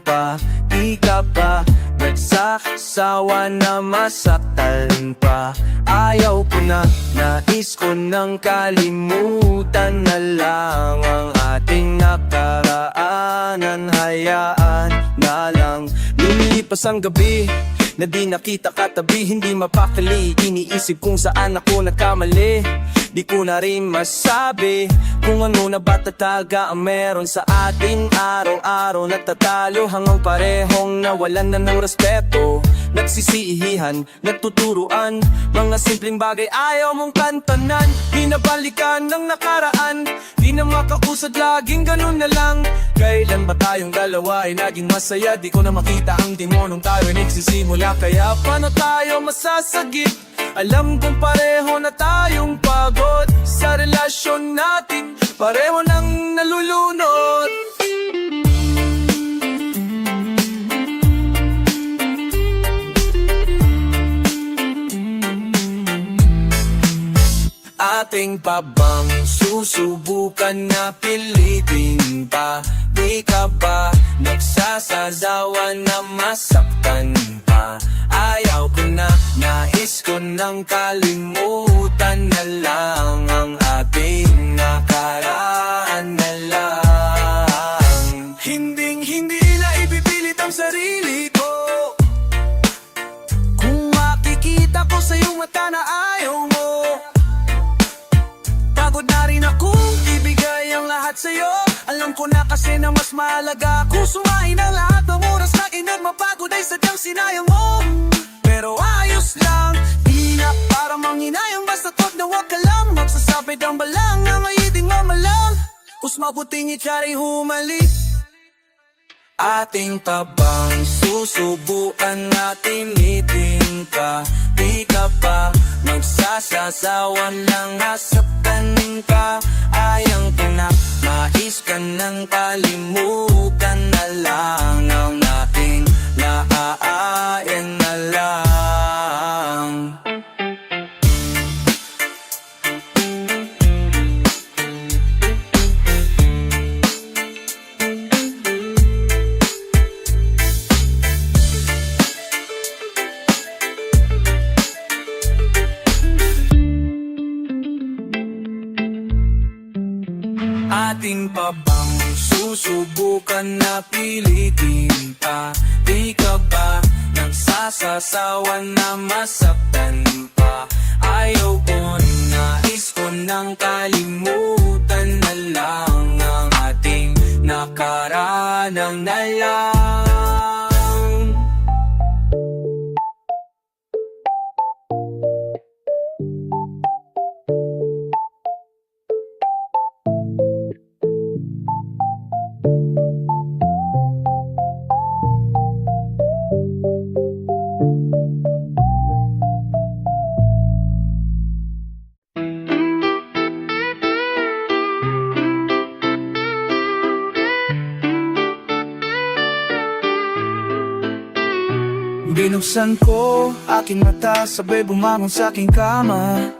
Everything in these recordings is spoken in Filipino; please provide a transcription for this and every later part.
pa, di ka pa nagsasawa na masaktan pa. Ayaw ko na, nais ko nang kalimutan na lang ang ating nakaraanan. Hayaan na lang lumilipas ang gabi na di nakita katabi, hindi mapakali. Iniisip kung saan ako nagkamali. Di ko na rin masabi kung ano na ba talaga ang meron sa atin. Araw-araw nagtatalo hanggang parehong nawalan na ng respeto. Nagsisihihan, nagtuturuan, mga simpleng bagay ayaw mong kantanan. Binabalikan ng nakaraan, di na makausad, laging ganun na lang. Kailan ba tayong dalawa ay naging masaya? Di ko na makita ang demonong tayo ay nagsisimula. Kaya paano tayo masasagip? Alam kong pareho na tayong pagod sa relasyon natin, pareho nang nalulunod. Ating pa bang susubukan na pilitin pa? Di ka ba nagsasasawa na masaktan pa? Ayaw ko na, nais ko nang kalimutan na lang ang ating nakaraan na lang. Hindi na ipipilit ang sarili ko. Kung makikita ko sa iyong mata na ayaw mo, pagod na rin akong ibigay ang lahat sa'yo. Alam ko na kasi na mas mahalaga kung sumain ang lahat ng oras na inagmapagod ay sadyang sinayang mo. Pero ayos lang, di na para manghinayang, basta't wag na wag ka lang magsasabit ang balang na maiting mamalang. Mas mabuting itsara'y humalik. Ating pa bang susubukan natin itin ka? Di ka pa magsasasawa ng nasaktan ka. Ayang ko na, nais ka nang kalimutan na lang ang ating naaayan na lang. Ating pa bang susubukan na pilitin pa? Di ka ba nagsasasawa na masaktan pa? Ayaw ko, nais ko nang kalimutan na lang ang ating nakaraan na lang. Binuksan ko aking mata, sabay bumangon sa aking kama.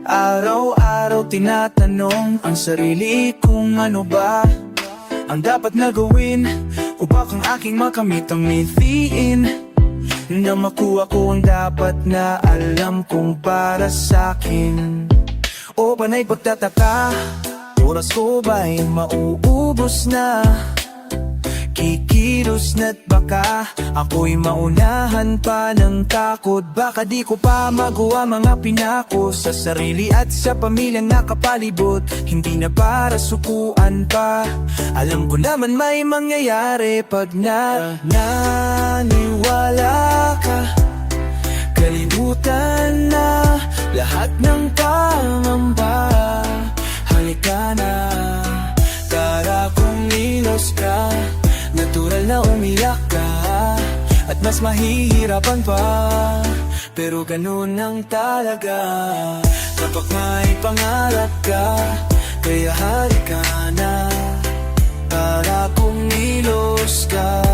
Araw-araw tinatanong ang sarili kung ano ba ang dapat na gawin upang ang aking makamit ang mithiin, na makuha ko ang dapat na alam kong para sa'kin. O panay pagtataka, oras ko ba'y mauubos na? Kikilos na't baka ako'y maunahan pa ng takot. Baka di ko pa magawa mga pinako sa sarili at sa pamilyang nakapalibot. Hindi na para sukuan pa, alam ko naman may mangyayari pag naniwala ka. Kalimutan na lahat ng pangamba. Halika na, tara kumilos ka. Natural na umiyak ka at mas mahihirapan pa, pero ganun ang talaga kapag may pangarap ka. Kaya halika na, para kumilos ka.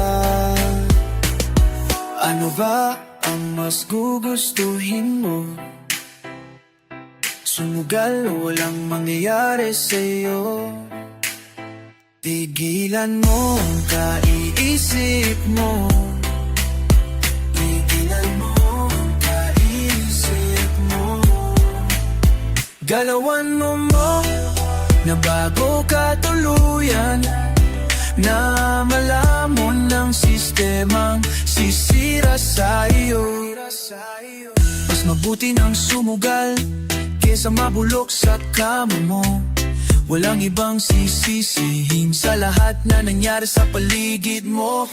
Ano ba ang mas gugustuhin mo? Sumugal o walang mangyayari sa'yo? Tigilan mo ang kaiiyak isip mo. Tigilan mo ang kaisip mo. Galawan mo na bago ka tuluyan, na malamon ng sistemang sisira sa iyo. Mas mabuti nang sumugal kesa mabulok sa kama mo. Walang ibang sisisihin sa lahat na nangyari sa paligid mo.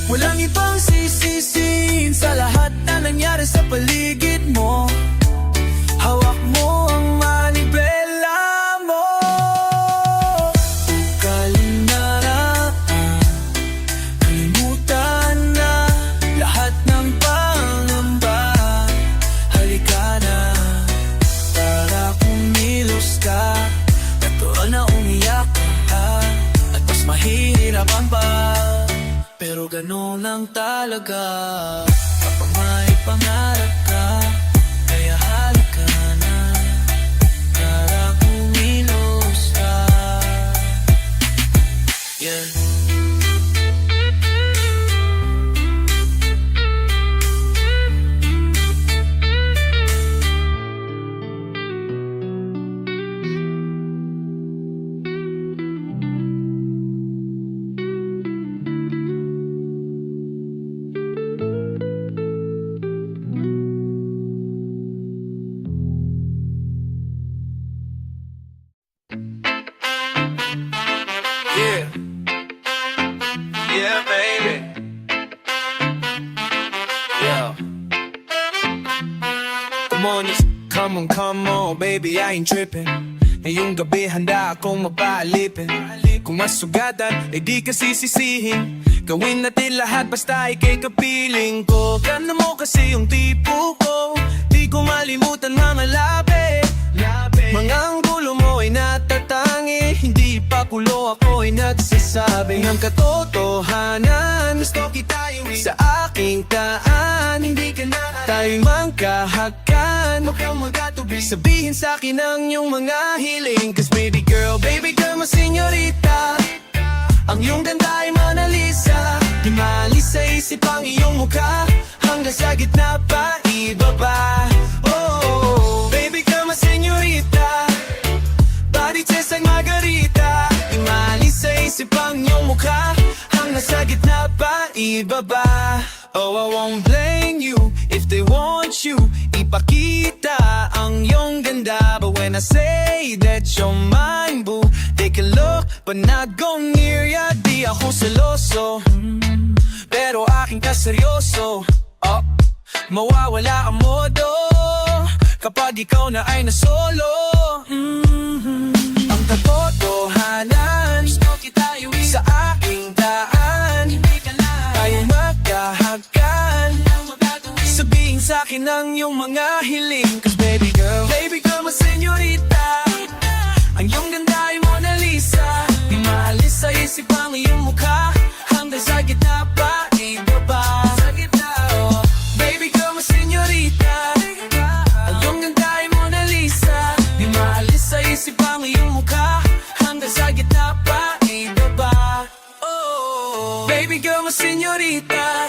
Walang ibang sisisihin sa lahat na nangyari sa paligid mo. Hawak mo ang manibela mo. Ukalin na kalimutan na lahat ng pangamba. Halika na para kumilos ka. Natural na umiyak ka at mas mahihirapan pa. Pero gano'n lang talaga kapag may pangarap ka. Kaya halika na para kumilos ka. Yeah. Yeah. Yeah, baby. Yeah. Come on, baby, I ain't tripping. Ngayong gabi handa akong mapaalipin. Kung masugatan, eh di ka sisisihin. Gawin natin lahat basta ikay kapiling ko. Ganda mo kasi yung tipo ko. Di ko malimutan mga labi. Mga anggulo mo ay natatangi. Hindi pa kulo ako ay nagsasabi ng katotohanan. Gusto kita yung sa aking taan. Hindi ka na tayo'y magkahakan. Huwag kang magkatubig. Sabihin sa'kin ang iyong mga hiling. Cause baby girl, masenyorita. Ang iyong ganda ay Mona Lisa. Di maalis sa isip ang iyong mukha. Hanggang sa gitna pa, ibaba. Oh, baby girl, masenyorita. Body taste like margarita. Di maalis sa isip ang iyong mukha. Hanggang sa gitna pa, ibaba. Oh, I won't blame you if they want you. Ipakita ang iyong ganda. But when I say that you're mine, boo, they can look but not go near ya. Di ako seloso, pero aking kaseryoso. Oh, mawawala ang modo kapag ikaw na ay nasolo. Ang katotohanan, gusto kita iwi sa aking daan. Tayo magkahagan. Sabihin sa'kin ang iyong mga hiling. Cause baby girl, masenyorita. Ang iyong ganda ay Mona Lisa. Di maalis sa isip ang iyong mukha. Hanggang sa gitna pa, ibaba. Sa gitna, oh. Baby girl, masenyorita. Ang iyong ganda ay Mona Lisa. Di maalis sa isip ang iyong mukha. Hanggang sa gitna pa, ibaba. Oh, baby girl, masenyorita.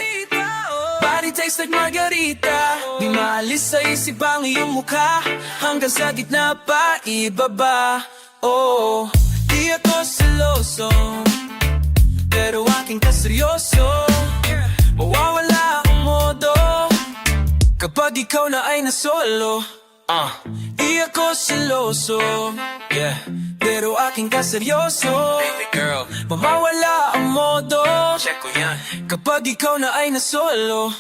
Body tastes like margarita. Di maalis sa isip ang iyong mukha. Hanggang sa gitna pa, ibaba. Oh, di ako seloso, pero aking kaseryoso. Mawawala ang modo kapag ikaw na ay nasolo. Di ako seloso, yeah, pero aking kaseryoso. Baby girl, mawawala ang modo. Check ko yan. Kapag ikaw na ay nasolo.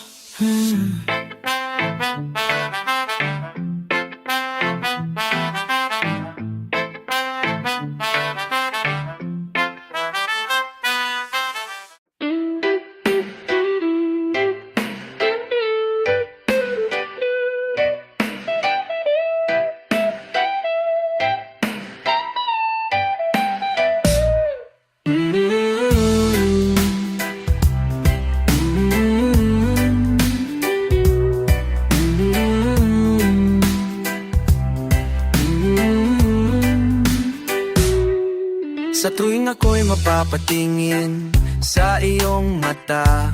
Sa tuwing ako'y mapapatingin sa iyong mata.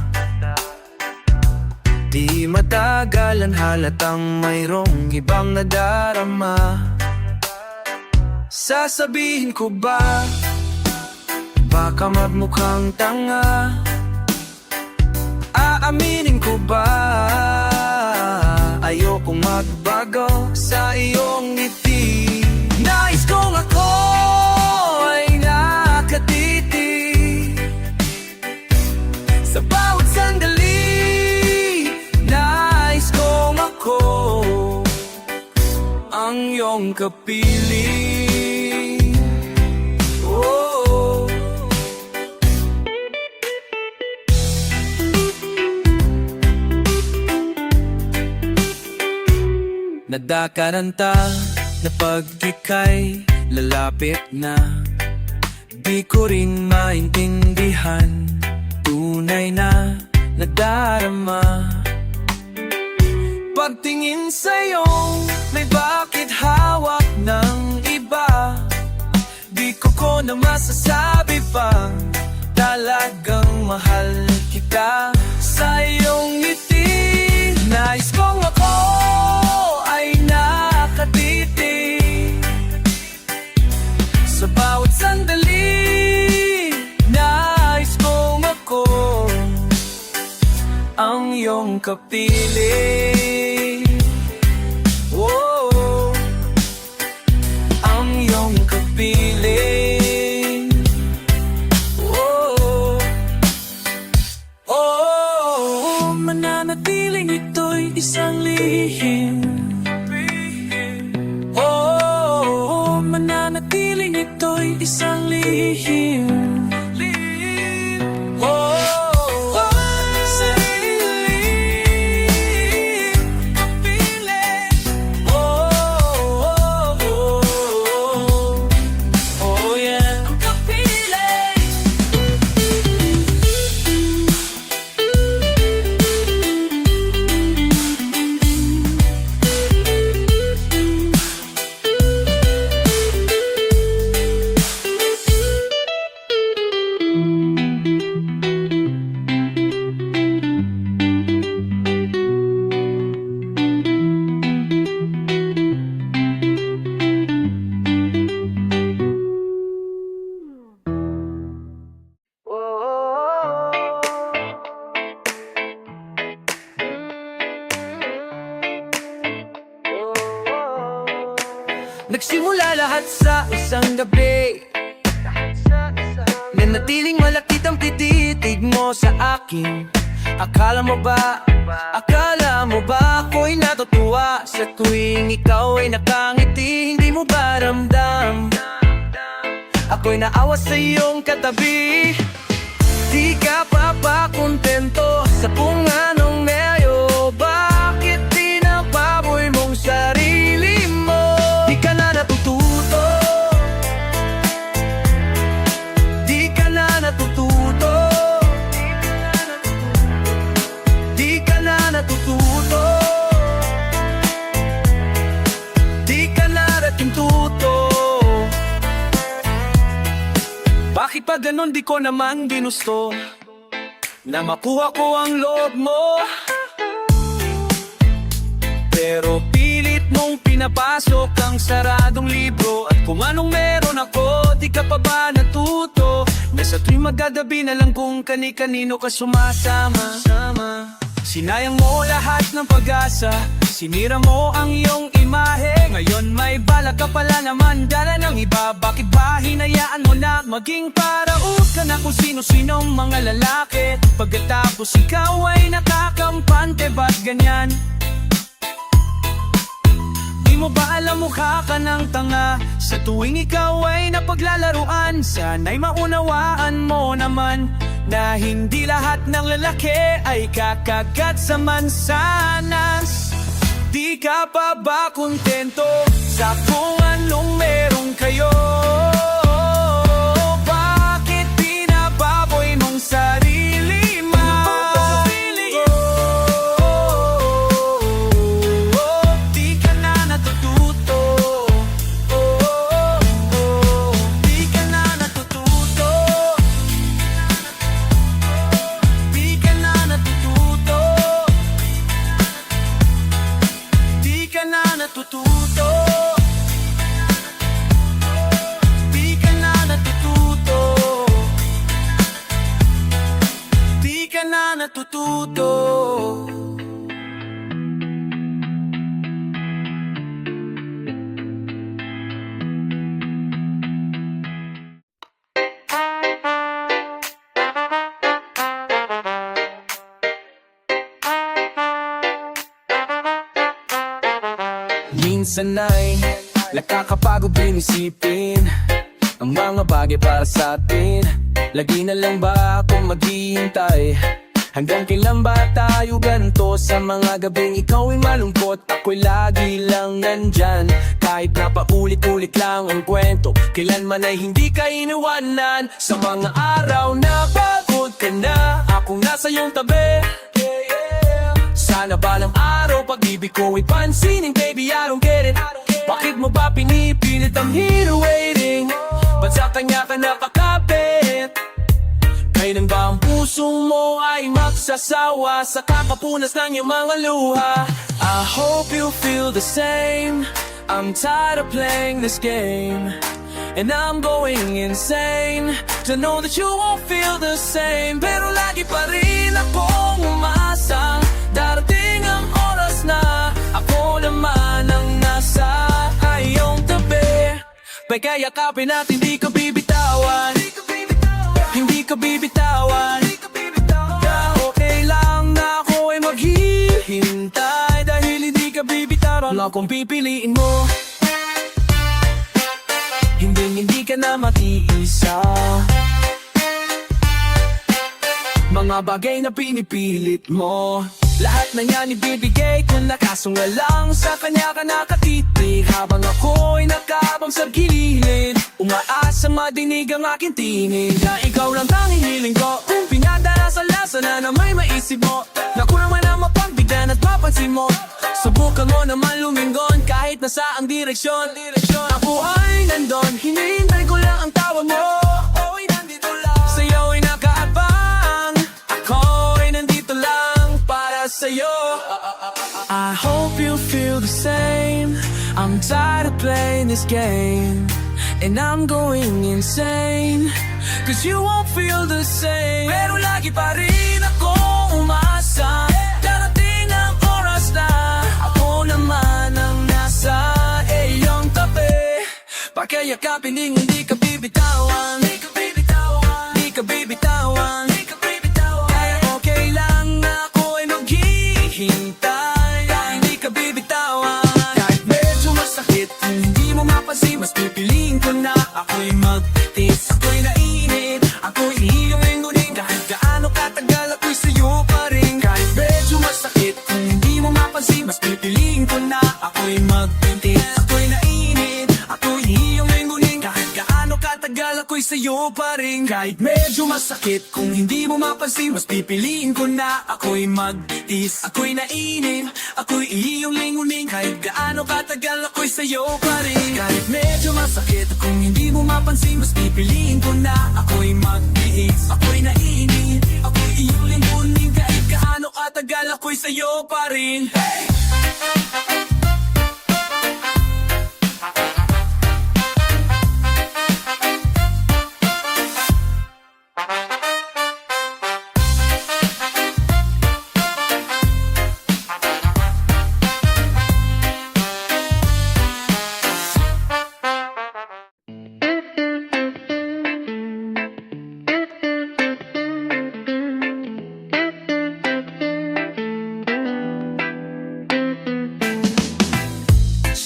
Di matagalan halatang mayroong ibang nadarama. Sasabihin ko ba? Baka magmukhang tanga. Aaminin ko ba? Ayokong magbago sa iyong ngiti. Nais kong ako ay nakatiti sa bawat sandali. Nais kong ako ang iyong kapiling. Nadakaranta na pag ika'y lalapit na, di ko rin maintindihan, tunay na nadarama. Pagtingin sa'yo, may bakit hawak ng iba. Di ko na masasabi pa, talagang mahal kita sa iyong ngiti. Nais kong ako ay nakatiti sa bawat sandali. Nais kong ako ang iyong kapiling. Oh, ang iyong kapiling. Oh, oh, mananatiling ito'y isang lihim. Oh, mananatiling ito'y isang lihim. Oh, sarili kapiling. Oh, yeah, kapiling. Nagsimula lahat sa isang gabi, nanatiling malakit ang titig mo sa akin. Akala mo ba ako'y natutuwa sa tuwing ikaw ay nakangiti? Hindi mo ba ramdam ako'y naawa sa iyong katabi? Di ka pa ba kontento sa kung anong meron? Bakit pinababoy mong sarili mo? Di ka na natututo, di ka na natututo, di ka na natututo, di ka na natintuto. Bakit pa ganon? Di ko naman ginusto na makuha ko ang loob mo, pero pilit mong pinapasok ang saradong libro. At kung anong meron ako, di ka pa ba natuto? Nasa tuwing magagabi na lang kung kani-kanino ka sumasama. Sinayang mo lahat ng pag-asa, sinira mo ang iyong imahe. Ngayon may balak ka pala naman dala ng iba. Bakit ba hinayaan mo na maging paraos ka na kung sino-sinong mga lalaki? Pagkatapos ikaw ay nakakampante, ba't ganyan? Di mo ba alam mukha ka ng tanga sa tuwing ikaw ay napaglalaruan? Sana'y maunawaan mo naman na hindi lahat ng lalaki ay kakagat sa mansanas. Di ka pa ba kontento sa kung anong meron kayo? Bakit pinababoy mong sarili mo? Di ka na natututo, di ka na natututo, ka na natututo. Minsan ay nakakapagod din isipin ang mga bagay para sa atin. Lagi na lang ba akong maghihintay? Hanggang kailan ba tayo ganito? Sa mga gabing ikaw ay malungkot, ako'y lagi lang nandyan. Kahit na paulit-ulit lang ang kwento, kailanman ay hindi ka iniwanan. Sa mga araw na pagod ka na, akong nasa iyong tabi. Sana balang araw pag-ibig ko ay pansinin, baby, I don't get it. Bakit mo ba pinipilit ang hero waiting? Ba't sa kanya ka nakakapit? Kailan ba ang puso mo ay magsasawa sa kakapunas ng iyong mga luha? I hope you feel the same. I'm tired of playing this game, and I'm going insane to know that you won't feel the same. Pero lagi pa rin akong umasa, darating ang oras na ako naman ang nasa iyong tabi. Pagkayakapin at hindi ka bibitawan, hindi ka bibitawan. Okay lang na ako ay maghihintay, dahil hindi ka bibitawan. Wala akong pipiliin mo, hindi ka na matiisa. Mga bagay na pinipilit mo, lahat na yan ibibigay ko na, kaso nga lang sa kanya ka nakatitig. Habang ako'y nakabang sa gilid, umaasa madinig ang aking tinig, na ikaw lang tanging hiling ko. Pinagdarasal-asa na na may maisip mo, naku naman ang mapagbigyan at mapansin mo. Subukan mo naman lumingon kahit nasa ang direksyon. Ako ay nandun, hinihintay ko lang ang tawag mo. Ako'y nandito lang, sa'yo ay nakaabang. Ako'y nandito lang para sa'yo. I hope you feel the same. I'm tired of playing this game, and I'm going insane, cause you won't feel the same. Pero lagi pa rin akong umasa, darating ang oras na ako naman ang nasa iyong tabi. Pagkayakapin ding hindi ka bibitawan, hindi ka bibitawan, hindi ka bibitawan, hindi ka bibitawan. Kaya okay lang na ako ay maghihintay, hindi ka bibitawan. Kahit medyo masakit, hindi mo mapansin, mas pipiliin ko na ako'y magtiis. Ako'y nainit, ako'y hihingin-ngunin, kahit gaano katagal ako'y sa'yo pa rin. Kahit medyo masakit, hindi mo mapansin, mas pipiliin ko na ako'y magtiis. Ako'y nainit, ako'y hihingin-ngunin, kahit gaano katagal ako'y sa'yo pa rin. Kahit medyo masakit, kung hindi mo mapansin, mas pipiliin ko na ako'y magtiis. Ako'y nainit, ako'y hihingin-ngunin, kahit gaano katagal ako'y sa'yo pa rin. Kahit medyo masakit, kung hindi mo mapansin, mas pipiliin ko na ako'y magtiis. Ako'y nainit, ako'y iyong lingunin, kahit gaano katagal ako'y sa'yo pa rin. Hey!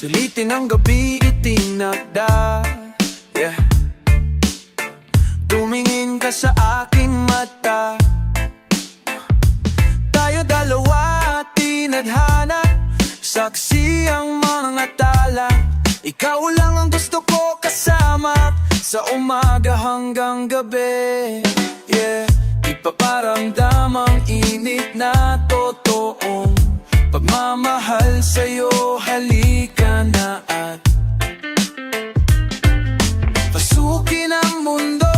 Sulitin ang gabi, itinakda, yeah. Tumingin ka sa aking mata, tayo dalawa at tinadhana, saksi ang mga tala. Ikaw lang ang gusto ko kasama, sa umaga hanggang gabi, yeah. Ipaparamdam ang init na totoong pagmamahal sa'yo, halika na at pasukin ang mundo,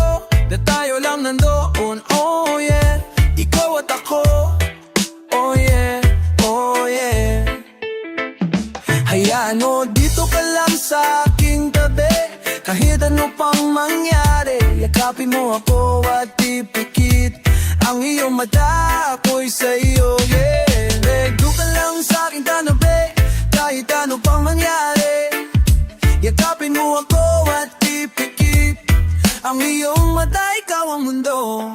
na tayo lang nandoon, oh yeah. Ikaw at ako, oh yeah, oh yeah. Hayaan mo, dito ka lang sa aking tabi, kahit ano pang mangyari. Yakapin mo ako at ipikit ang iyong mata, ako'y sa'yo, yeah. Lego ka lang sa'king tanabi, kahit ano pang mangyari. Yakapin mo ako at ipikit, ang iyong mata, ikaw ang mundo.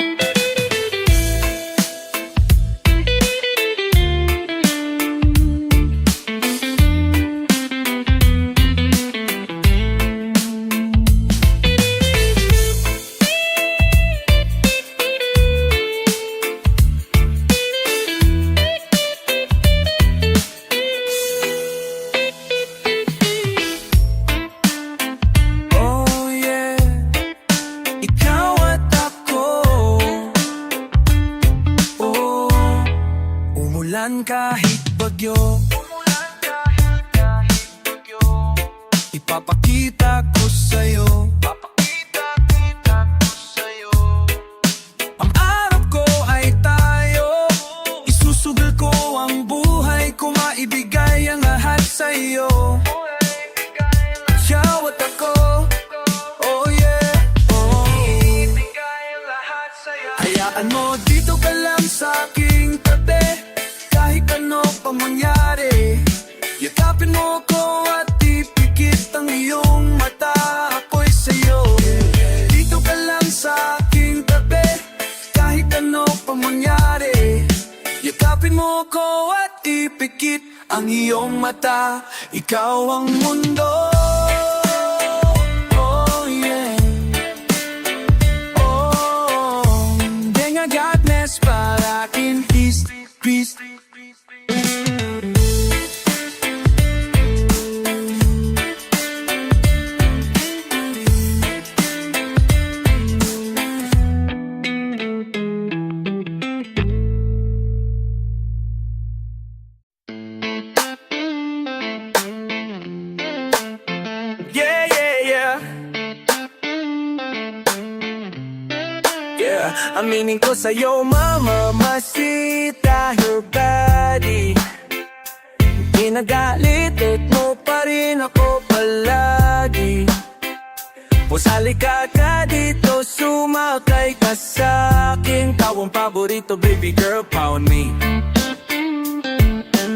Kahit bagyo, ipapakita ko sa'yo, ang araw ko ay tayo, isusugal ko ang buhay ko, maibigay ang lahat sa'yo. Ikaw at ako, oh yeah, oh. Hayaan mo, dito ka lang sa'king tabi, kahit ano pa mangyari. Yakapin mo ko at ipikit ang iyong mata, ako'y sa'yo. Dito ka lang sa aking tabi, kahit ano pa mangyari. Yakapin mo ko at ipikit ang iyong mata, ikaw ang mundo. Oh yeah, oh, denga Godness para akin, peace, peace. Aminin ko sa'yo, mamamacita, your body ginagalit mo pa rin ako palagi. Pusali ka dito, sumakay ka sa'kin. Ikaw ang paborito, baby girl, pound me.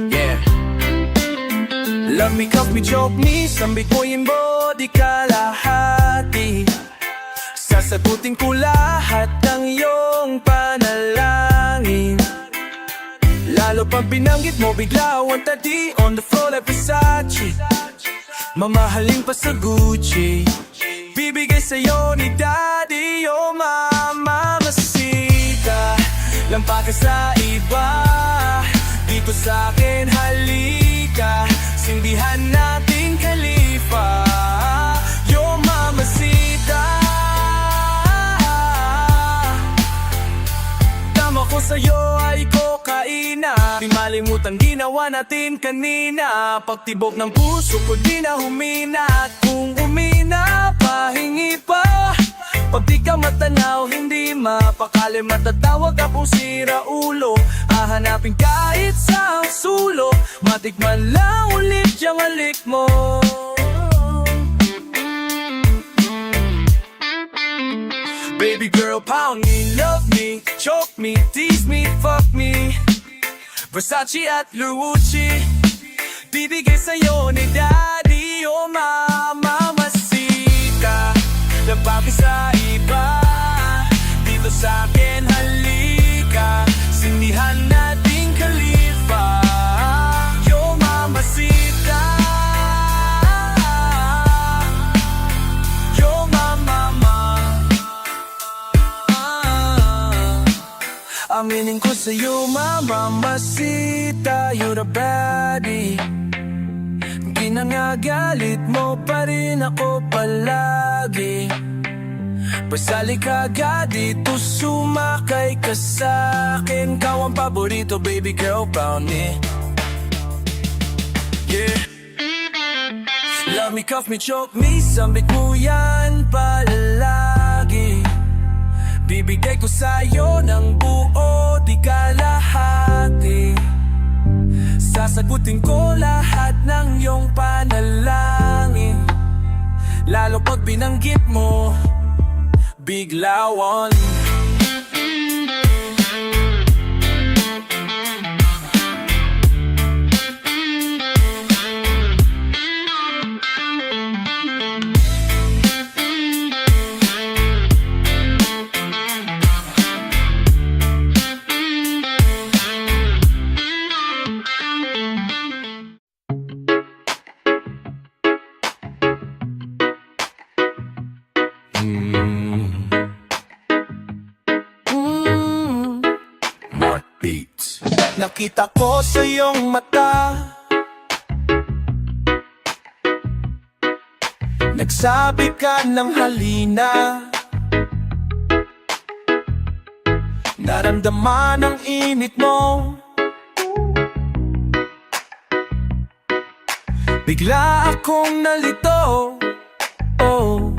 Yeah. Love me, cuff me, choke me, sambit mo yung body kalahati. Sasagutin ko lahat ng iyong panalangin, lalo pag binanggit mo bigla, 130 on the floor like Versace. Mamahalin pa sa Gucci, bibigay sa'yo ni Daddy, oh mamamacita. Lampa ka sa iba, dito sa'kin halika, sindihan nating Khalifa. Yo mamacita, ko sa'yo ay kokaina, di malimutan ginawa natin kanina. Pagtibok ng puso ko di na humina, at kung umina, pahingi pa. Pag di ka matanaw, hindi mapakali, matatawag ka pong sira ulo. Hahanapin kahit sa sulok, matikman lang ulit yung halik mo. Baby girl, pound me, love me, choke me, tease me, fuck me. Versace at Luucci, bibigay sa'yo ni Daddy, oh mamamacita. Labaki sa iba, dito sa'kin halika, sindihan nating Khalifa. Yo mamacita, yo aminin ko sa'yo, mamamacita, you're the baddie. Ginangagalit mo pa rin ako palagi. Pasali ka agad dito, sumakay ka sa'kin. Ikaw ang paborito, baby girl, pound me. Yeah. Love me, cuff me, choke me, sambit mo yan palagi. Bibigay ko sa'yo ng buo, di kalahati. Sasagutin ko lahat ng iyong panalangin, lalo pag binanggit mo biglawan. Nakita ko sa iyong mata, nagsabi ka ng halina. Naramdaman ang init mo, bigla akong nalito. Oh.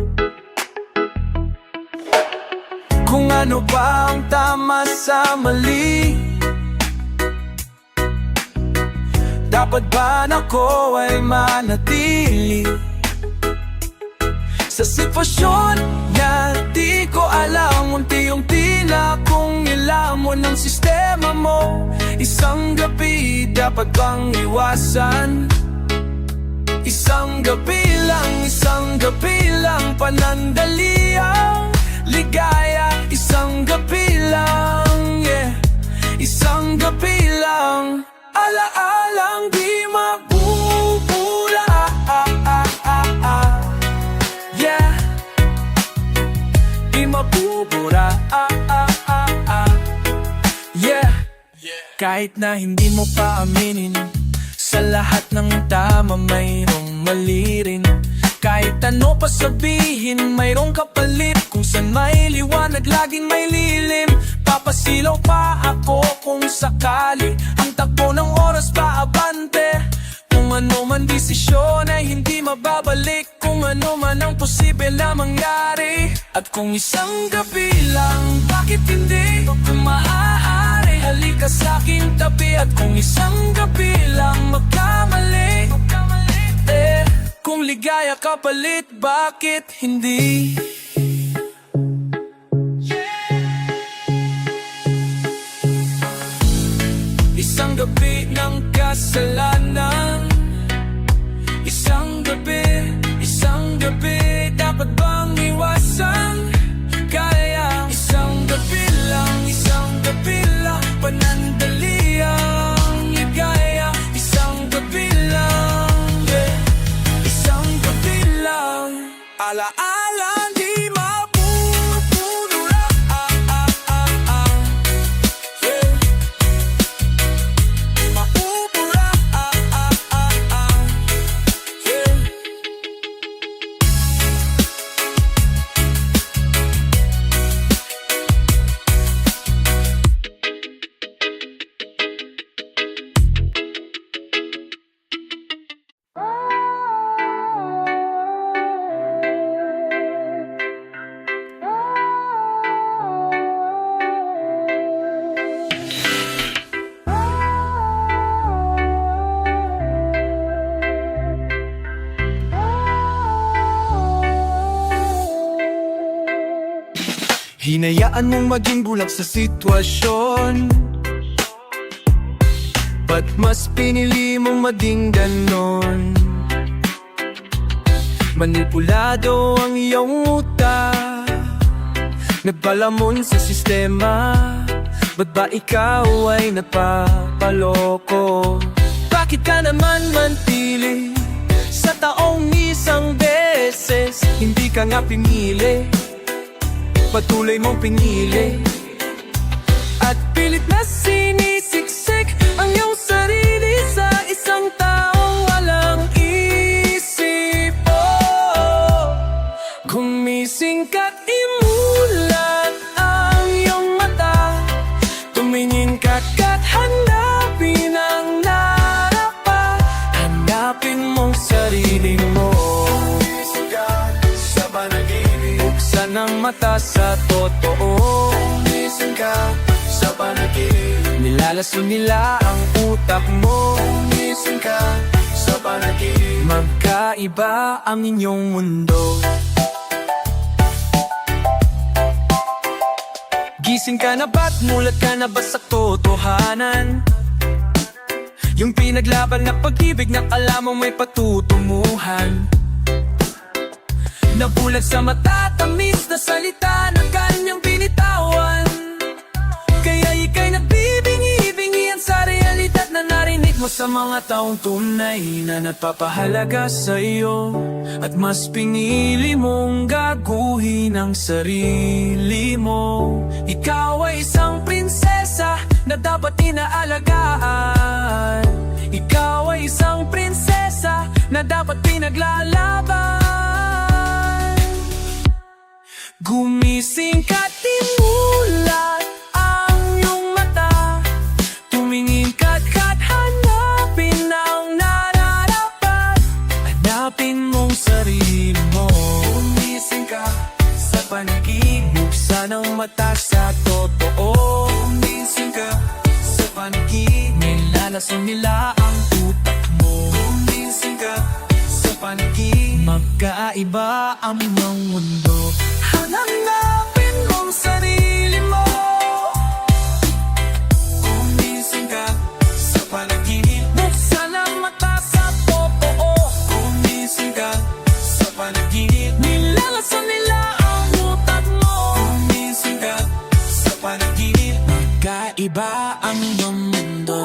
Kung ano ba ang tama sa mali, dapat ba na ko ay manatili sa sitwasyon na di ko alam? Unti-unti na kung nilamon ng sistema mo. Isang gabi dapat bang iwasan? Isang gabi lang panandaliang ligaya. Isang gabi lang, yeah. Isang gabi lang, alaalang di mabubura. Yeah, di mabubura. Yeah, kahit na hindi mo pa aminin, sa lahat ng tama mayroong mali rin. Kahit ano pa sabihin, mayroong kapalit. Kung saan may liwanag, laging may lilim. Papasilaw pa ako kung sakali ang takbo ng oras pa abante. Kung ano man desisyon ay hindi mababalik. Kung ano man ang posible na mangyari. At kung isang gabi lang, bakit hindi? Kung maaari, halika sa aking tabi. At kung isang gabi lang magkamali, kung ligaya kapalit, bakit hindi? Isang gabi ng kasalanan, isang gabi dapat bang iwasan? Kaya isang gabi lang panandaliang ligaya. Isang gabi lang, yeah. Isang gabi lang, alaala di mabubura. Yeah. Mabubura. Yeah. Hinayaan mong maging bulag sa sitwasyon, ba't mas pinili mong maging ganon? Manipulado ang iyong utak, nagpalamon sa sistema. Ba't ba ikaw ay nagpapaloko? Bakit ka naman mantili sa taong isang beses? Hindi ka nga pinili, patuloy mong pinili. At pilit na sinisiksik ang iyong sarili sa isang taong walang isip. Oh, gumising ka't imulat ang iyong mata, tumingin ka't hanapin ang narapa. Hanapin mong sarili mo, gumising ka sa panaginip, buksan ang mata sa totoo. Gumising ka sa panaginip, nilalason nila ang utak mo. Gumising ka sa panaginip, magkaiba ang inyong mundo. Gising ka na ba't mulat ka na ba sa totohanan? Yung pinaglaban na pag-ibig na kala mo may patutunguhan. Nabulag sa matatamis na salita na kanyang binitawan. Kaya ika'y nagbibingi-bingihan sa realidad na narinig mo sa mga taong tunay na nagpapahalaga sa iyo. At mas pinili mong gaguhin ang sarili mo. Ikaw ay isang prinsesa na dapat inaalagaan. Ikaw ay isang prinsesa na dapat pinaglalaban. Gumising ka't imulat ang iyong mata, tumingin ka't hanapin ang nararapat. Hanapin mong sarili mo. Gumising ka sa panaginip, buksan ang mata sa totoo. Gumising ka sa panaginip, nilalason nila ang utak mo. Gumising ka sa panaginip, magkaiba ang iyong mundo. Hanapin mong sarili mo. Gumising ka sa panaginip, buksan ang mata sa totoo. Gumising ka sa panaginip, nilalason nila ang utak mo. Gumising ka sa panaginip, magkaiba ang iyong mundo.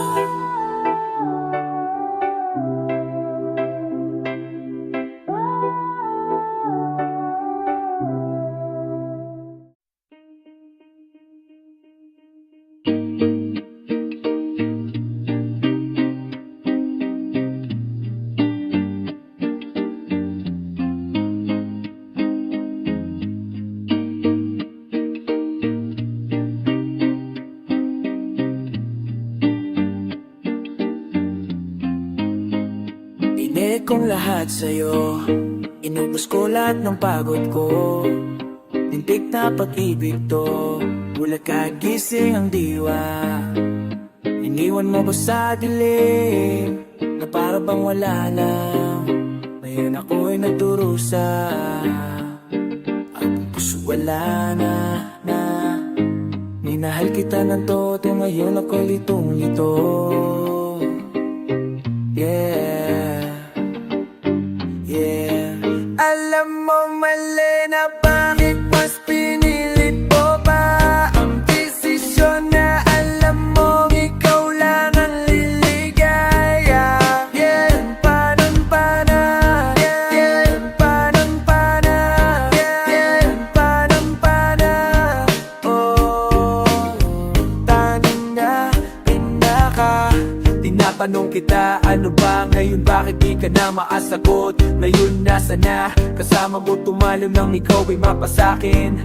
Pinig kong lahat sa'yo, inubos ko lahat ng pagod ko. Tintig na pag-ibig to, bulat kagising ang diwa. Iniwan mo ba sa dilim, na para bang wala lang. Ngayon ako'y nagdurusa, ang puso wala na. Minahal kita ng todo, ngayon ako'y litong-lito. Alam mo mali na bakit mas pinilit mo pa ang desisyon na alam mo ikaw lang ang liligaya. Panon pa na, panon pa na, panon pa na. Oh, tanong na pinaka. Tinatanong kita, ano ba ngayon, bakit di ka na maasagot? Ngayon nasa na, kasama mo tumalon nang ikaw ay mapasakin.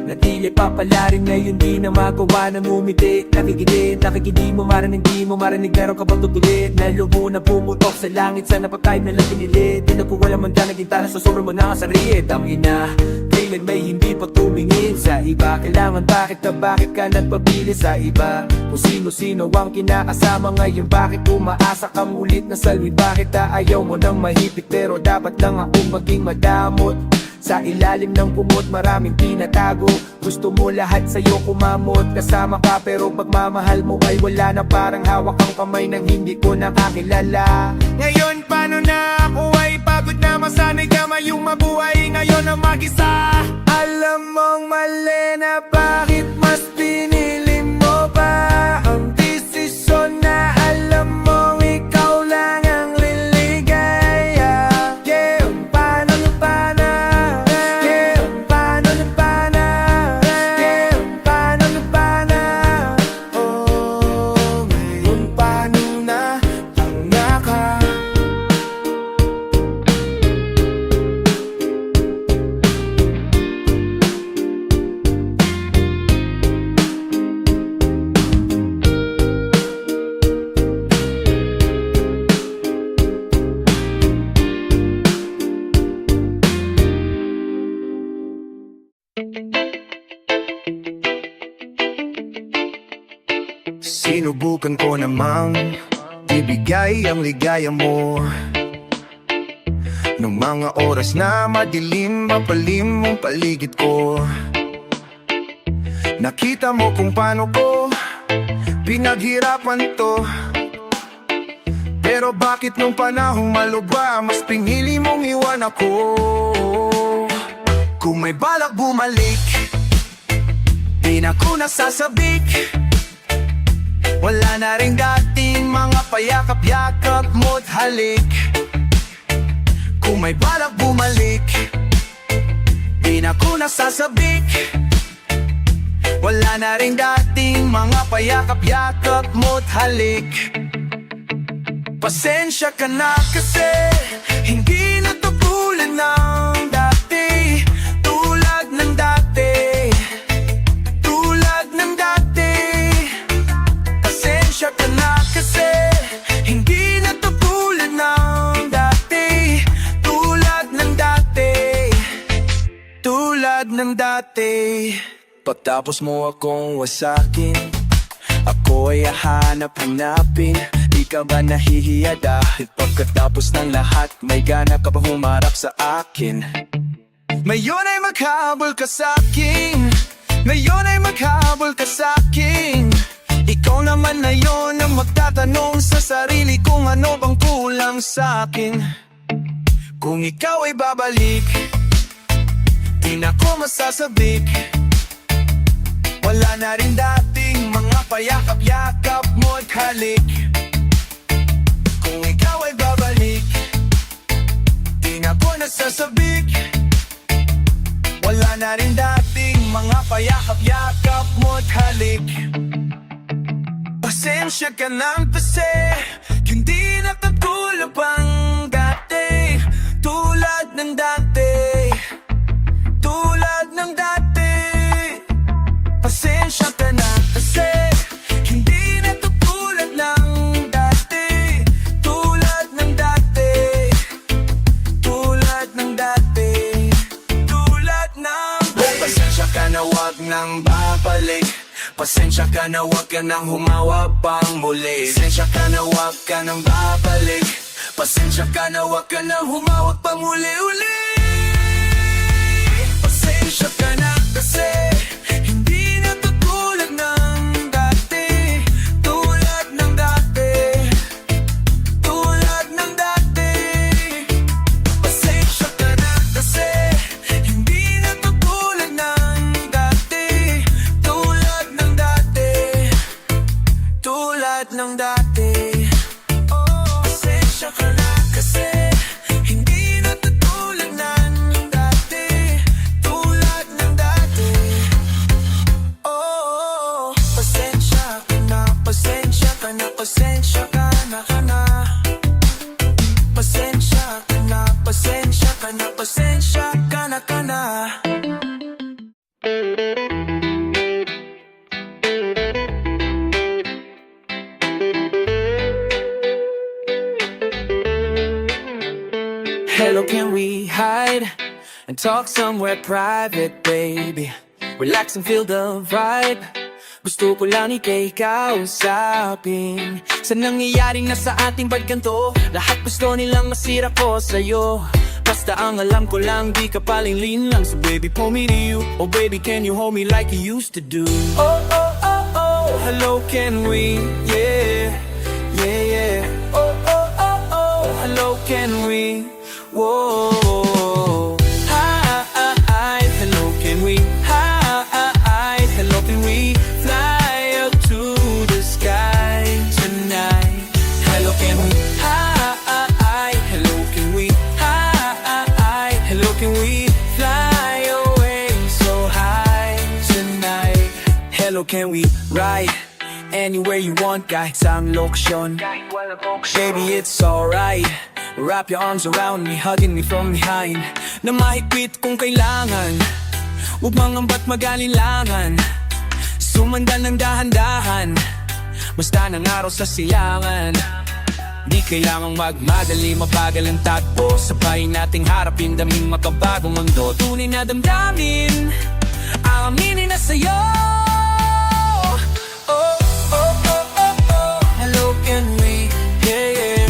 Natili papalarin ngayon di na magawa ng umiti. Nakikidi mo marinig, di mo marinig, meron ka bang tutulit? Na lumo na pumutok sa langit, sana pa tayo nalang pinilit. Di na po wala man dyan, naging tala sa sobrang mo na kasarit. Ang ina, kailan may hindi pa tumingin sa iba? Kailangan bakit ka nagpabili sa iba? Kung sino-sino ang kinakasama ngayon, bakit umaasa kang ulit na salwin? Bakit ayaw mo nang mahipit pero dapat lang akong maging madamot? Sa ilalim ng kumot maraming tinatago, gusto mo lahat sa'yo kumamot. Kasama ka pero pagmamahal mo ay wala na, parang hawak ang kamay ng hindi ko nakakilala. Ngayon paano na ako ay pagod na, masanay kamayong mabuhay ngayon na mag-isa. Alam mong mali na bakit mas pinili mo pa ang desisyon na alam mong ikaw lang ang liligaya. Paano pa na, paano pa na, paano pa na. Oh, ngayon paano na, tanga ka. Sinubukan ko namang ibigay ang ligaya mo nung mga oras na madilim, mapalim ang paligid ko. Nakita mo kung paano ko pinaghirapan to, pero bakit nung panahong malugwa mas pinili mong iwan ako? Kung may balak bumalik, di na ko nasasabik. Wala na rin dating mga payakap-yakap mo't halik. Kung may balak bumalik, di na ko nasasabik. Wala na rin dating mga payakap-yakap mo't halik. Pasensya ka na kasi hindi na to tulad ng dati. Tulad ng dati, tulad ng dati. Pasensya ka na kasi hindi na to tulad ng dati. Tulad ng dati, tulad ng dati. Pagtapos mo akong wasakin, ako ay hahanap-hanapin. Di ka ba nahihiya dahil pagkatapos ng lahat may gana ka pa humarap sa akin? Ngayon ay maghabol ka sa'kin, ngayon ay maghabol ka sa'kin. Ikaw naman na yun ang magtatanong sa sarili kung ano bang kulang sa'kin. Kung ikaw ay babalik, di na ko masasabik. Wala na rin dating mga payakap-yakap mo't halik. Kung ikaw ay babalik, di na ko nasasabik. Wala na rin dating mga payakap-yakap mo't halik. Pasensya ka ng kasi hindi na katulad pang dati. Tulad ng dati, tulad ng dati. Pasensya ka na kasi hindi na to tulad ng dati. Tulad ng dati, tulad ng dati, tulad ng dati. Pasensya ka na wag nang babalik. Pasensya ka na wag ka nang humawa pang muli. Pasensya ka na wag ka nang babalik. Pasensya ka na wag ka nang humawak pang muli-uli. Pasensya ka na kasi hindi na to tulad ng dati. Tulad ng dati, tulad ng dati. Pasensya ka na kasi hindi na to tulad ng dati. Tulad ng dati, tulad ng dati. Pasensya ka na kasi hindi na to tulad ng dati. Tulad ng dati. Oh, pasensya ka na, pasensya ka na, pasensya ka na, ka na. Pasensya ka na, pasensya ka na, pasensya ka na, ka na. Hello, can we hide and talk somewhere private, baby? Relax and feel the vibe. Gusto ko lang ika'y kausapin sa nangyayaring nasa ating pagkanto. Lahat gusto nilang masira ko sa'yo. Basta ang alam ko lang, di ka palingling lang. So baby, pull me to you. Oh baby, can you hold me like you used to do? Oh, oh, oh, oh, hello, can we? Yeah, yeah, yeah. Oh, oh, oh, oh, hello, can we? Whoa, hi, hello, can we? Hi, hello, can we fly up to the sky tonight? Hello, can we? Hi, hello, can we? Hi, hello, can we fly away so high tonight? Hello, can we ride anywhere you want kahit saang lokasyon? Baby, it's alright. Wrap your arms around me, hugging me from behind. Na mahigpit kung kailangan. Huwag mangamba't mag-alinlangan. Sumanda ng dahan-dahan. Basta ng araw sa silangan. Di kailangang magmadali, mabagal ang takbo. Sabay nating harapin, daming makabagong mundo. Tunay na damdamin, aaminin na sa'yo. Oh, oh, oh, oh, oh. Hello, can we? Yeah, yeah.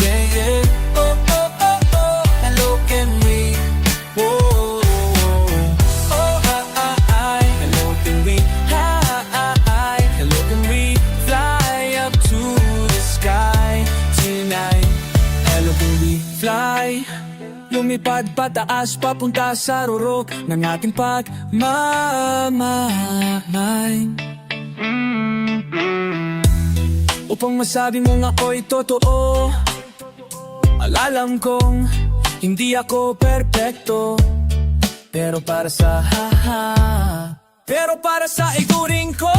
Yeah, yeah. Oh, oh, oh, oh. Hello, can we? Whoa. Oh, hi. Hello, can we? Hi. Hello, can we fly up to the sky tonight? Hello, can we fly? Lumipad pataas papunta sa rurok ng ating pagmamahal. Upang masabi mong ako'y totoo. Alam kong hindi ako perpekto, pero para sa Pero para sa ituring ko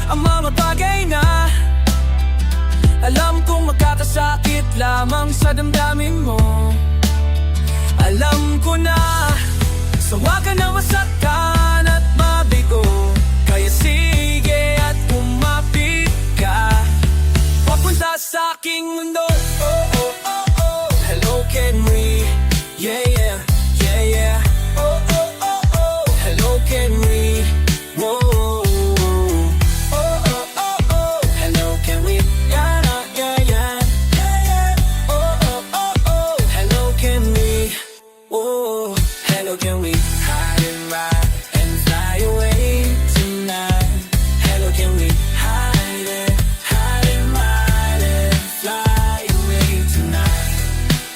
ang mga bagay na alam kong magkakasakit lamang sa damdamin mo. Alam ko na sawa ka na masaktan at mabigo, kaya sige at kumapit ka papunta sa aking mundo. Oh, oh, oh, oh. Hello, can we? Yeah, yeah, yeah, yeah. Oh, oh, oh, oh. Hello, can we? Whoa. Oh, oh, oh, oh. Hello, can we? Yeah, yeah, yeah, yeah, yeah. Oh, oh, oh, oh. Hello, can we? Whoa. Hello, can we hide and ride and fly away tonight? Hello, can we hide and ride and fly away tonight?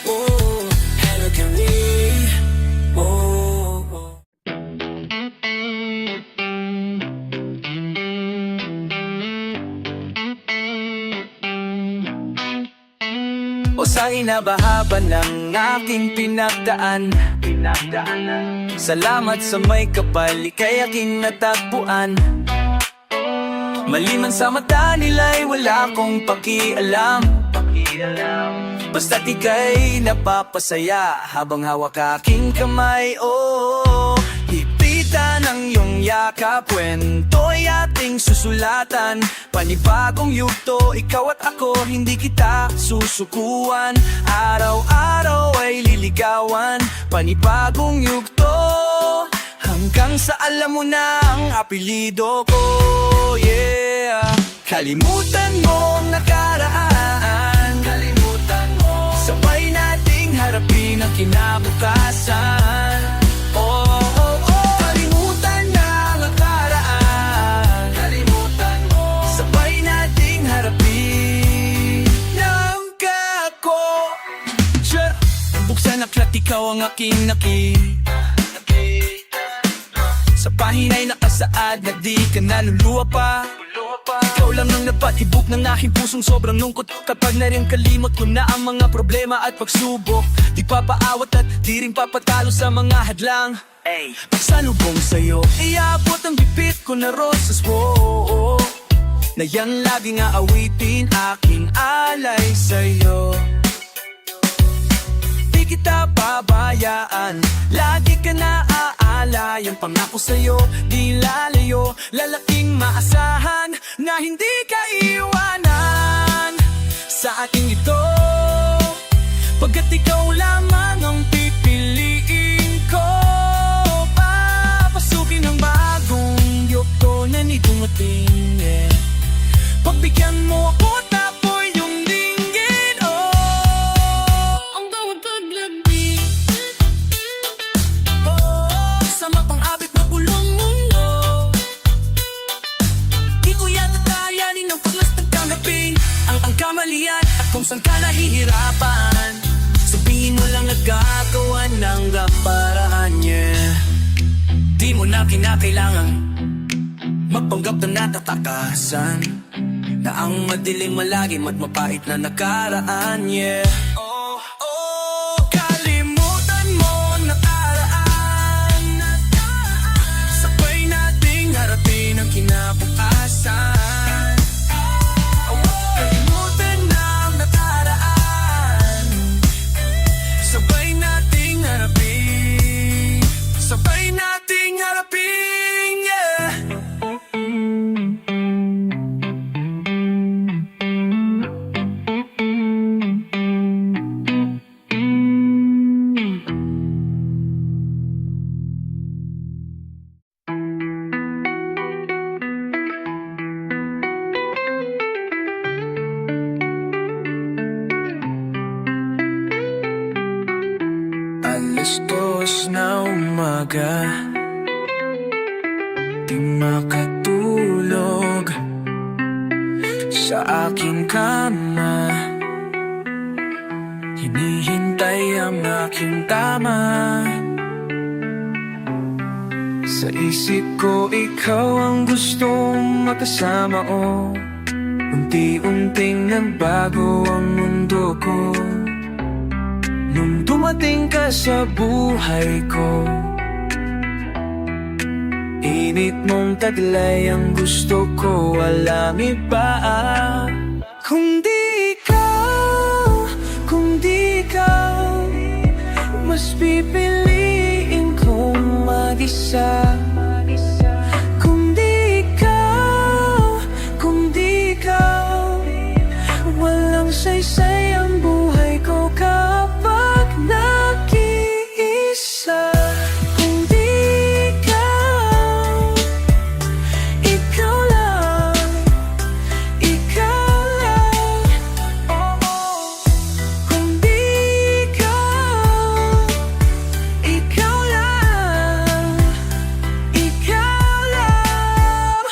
Oh, hello, can we? Oh, oh. O sa inabahaba ng aking pinagdaan, salamat sa may kapal, ika'y aking natagpuan. Maliman sa mata nila'y wala akong pakialam, basta't ika'y napapasaya habang hawak aking kamay. Oh, hipitan ang iyong yakap, kwento'y ating susulatan. Panibagong yugto, ikaw at ako, hindi kita susukuan. Araw-araw ay liligawan, panibagong yugto, hanggang sa alam mo na ang apelido ko. Yeah, kalimutan mo ang nakaraan, kalimutan mo, sabay nating harapin ang kinabukasan. Oh, oh, oh. Kalimutan na ang nakaraan, kalimutan mo, sabay nating harapin ng kako. Buksan ang klat, ikaw ang aking nakita. Sa pahina'y nakasaad na di ka naluluwa pa. Ikaw lang ang napatibok ng aking pusong sobrang lungkot. Kapag na rin kalimot ko na ang mga problema at pagsubok, di papaawat at di rin papatalo sa mga hadlang. Pagsalubong sa'yo, iabot ang bibit ko na rosas, oh, na yan laging aawitin, aking alay sa'yo. Di kita pabayaan, lagi ka na aalay. Ang pangako sa'yo, di lalayo, lalaking maasahan na hindi ka iwanan sa ating ito. Pagkat ikaw lamang ang pipiliin ko, papasukin ang bagong yugto na nidumating. Pagbigyan mo ako at apoy yung dinggin, oh, ang bawat paglabi, oh, sa mapang-abit na bulong mundo. Di ko yata kayanin ang paglastan tanggapin ang kamalian at kung saan ka nahihirapan. Sabihin mo lang nagkakawan ng paraan, yeah. Di mo na kinakailangan magpanggap na natatakasan na ang madilim malagim at mapait na nakaraan, yeah. Oh, oh, kalimutan mo ang nakaraan, sabay nating harapin ang kinabukasan. Oh, kalimutan na ang nakaraan, sabay nating harapin, sabay nating harapin, yeah. Alas 2 na umaga, di makatulog sa aking kama. Hinihintay ang aking tama. Sa isip ko ikaw ang gustong makasama, oh. Unti-unting nagbago ang mundo ko nung dumating ka sa buhay ko. Init mong taglay ang gusto ko, walang iba. Kung di ikaw, kung di ikaw, mas pipiliin kong mag-isa. Kung di ikaw, kung di ikaw, walang saysay ang buhay ko kapag nag-iisa. Kung di ikaw, ikaw lang, ikaw lang. Kung di ikaw, ikaw lang, ikaw lang.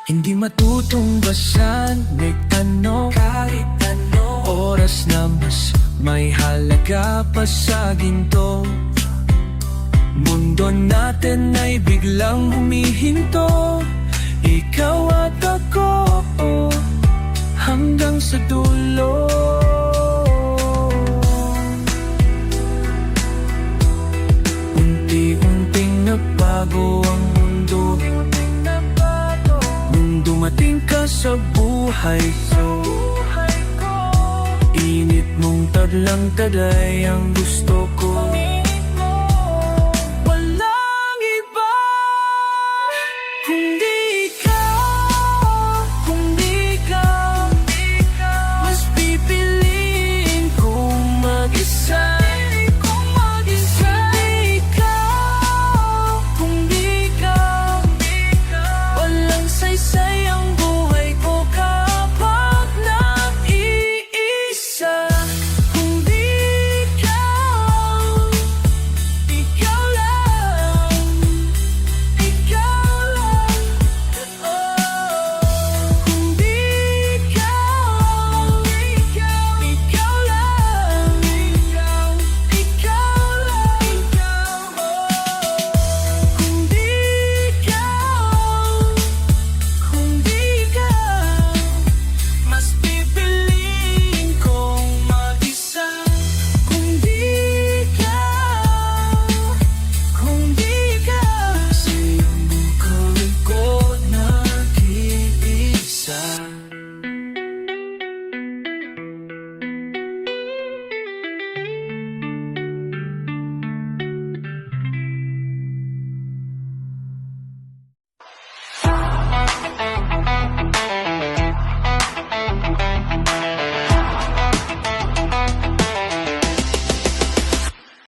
Hindi matutungbasan, nagtanong kahit ano. Oras na mas may halaga pa sa ginto. Mundo natin ay biglang humihinto. Ikaw at ako, hanggang sa dulo. Unti-unting nagbago ang mundo nung dumating ka sa buhay ko. Init mong tadlang taday ang gusto ko.